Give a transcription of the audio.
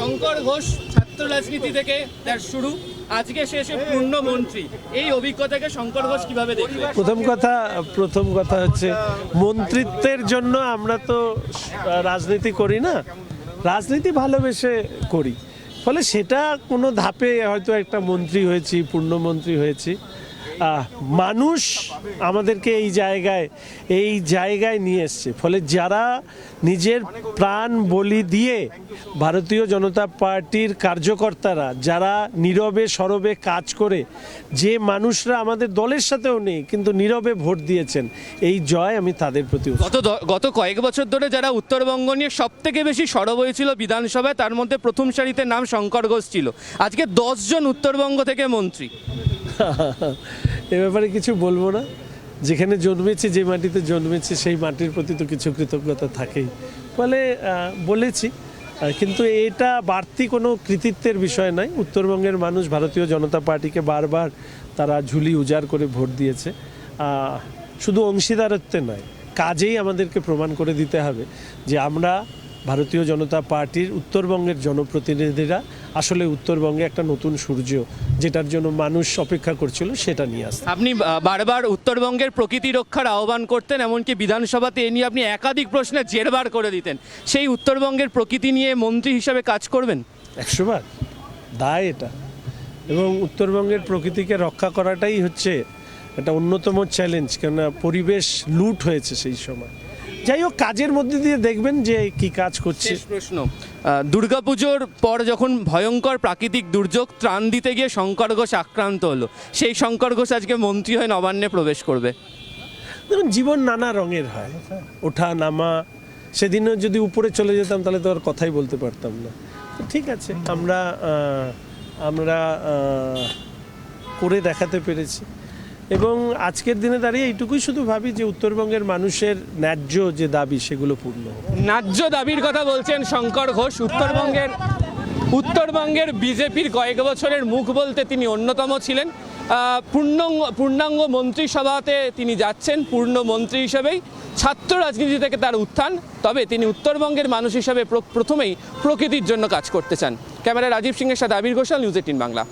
শঙ্কর ঘোষ ছাত্র রাজনীতি থেকে তার শুরু, আজকে শেষে পূর্ণমন্ত্রী, এই অভিজ্ঞতাকে শঙ্কর ঘোষ কিভাবে দেখবে? প্রথম কথা হচ্ছে মন্ত্রিত্বের জন্য আমরা তো রাজনীতি করি না, রাজনীতি ভালোবেসে করি, ফলে সেটা কোনো ধাপে হয়তো একটা মন্ত্রী হয়েছি, পূর্ণমন্ত্রী হয়েছি। মানুষ আমাদেরকে এই জায়গায় নিয়ে এসছে, ফলে যারা নিজের প্রাণ বলি দিয়ে ভারতীয় জনতা পার্টির কার্যকর্তারা যারা নীরবে সরবে কাজ করে, যে মানুষরা আমাদের দলের সাথেও নেই কিন্তু নীরবে ভোট দিয়েছেন, এই জয় আমি তাদের প্রতি। গত কয়েক বছর ধরে যারা উত্তরবঙ্গ নিয়ে সব থেকে বেশি সরব হয়েছিল বিধানসভায়, তার মধ্যে প্রথম সারিতে নাম শঙ্কর ঘোষ ছিল। আজকে 10 জন উত্তরবঙ্গ থেকে মন্ত্রী। এ ব্যাপারে কিছু বলবো না, যেখানে জন্মেছে, যে মাটিতে জন্মেছে সেই মাটির প্রতি তো কিছু কৃতজ্ঞতা থাকেই, ফলে বলেছি। কিন্তু এটা বাড়তি কোনো কৃতিত্বের বিষয় নয়। উত্তরবঙ্গের মানুষ ভারতীয় জনতা পার্টিকে বারবার তারা ঝুলি উজাড় করে ভোট দিয়েছে। শুধু অংশীদারত্বে নয়, কাজেই আমাদেরকে প্রমাণ করে দিতে হবে যে আমরা ভারতীয় জনতা পার্টির উত্তরবঙ্গের জনপ্রতিনিধিরা আসলে উত্তরবঙ্গে একটা নতুন সূর্য, যেটার জন্য মানুষ অপেক্ষা করছিল, সেটা নিয়ে আসতে। আপনি বারবার উত্তরবঙ্গের প্রকৃতি রক্ষার আহ্বান করতেন, এমনকি বিধানসভাতে এ নিয়ে আপনি একাধিক প্রশ্নে জেরবার করে দিতেন। সেই উত্তরবঙ্গের প্রকৃতি নিয়ে মন্ত্রী হিসাবে কাজ করবেন? 100 বার দায় এটা, এবং উত্তরবঙ্গের প্রকৃতিকে রক্ষা করাটাই হচ্ছে একটা অন্যতম চ্যালেঞ্জ, কেননা পরিবেশ লুট হয়েছে সেই সময়। যাই হোক, কাজের মধ্যে দিয়ে দেখবেন যে কি কাজ করছে। শেষ প্রশ্ন, দুর্গাপুজোর পর যখন ভয়ঙ্কর প্রাকৃতিক দুর্যোগ ত্রাণ দিতে গিয়ে শঙ্কর ঘোষ আক্রান্ত হলো, সেই শঙ্কর ঘোষ আজকে মন্ত্রী হয়ে নবান্নে প্রবেশ করবে। দেখুন, জীবন নানা রঙের হয়, ওঠা নামা। সেদিনও যদি উপরে চলে যেতাম তাহলে তো আর কথাই বলতে পারতাম না। ঠিক আছে, আমরা করে দেখাতে পেরেছি, এবং আজকের দিনে দাঁড়িয়ে এইটুকুই শুধু ভাবি যে উত্তরবঙ্গের মানুষের ন্যায্য যে দাবি সেগুলো পূর্ণ। ন্যায্য দাবির কথা বলছেন শঙ্কর ঘোষ। উত্তরবঙ্গের বিজেপির কয়েক বছরের মুখ বলতে তিনি অন্যতম ছিলেন। পূর্ণাঙ্গ মন্ত্রিসভাতে তিনি যাচ্ছেন পূর্ণমন্ত্রী হিসেবেই। ছাত্র রাজনীতি থেকে তার উত্থান, তবে তিনি উত্তরবঙ্গের মানুষ হিসাবে প্রথমেই প্রকৃতির জন্য কাজ করতে চান। ক্যামেরা রাজীব সিংয়ের সাথে আবির ঘোষাল, নিউজ 18 বাংলা।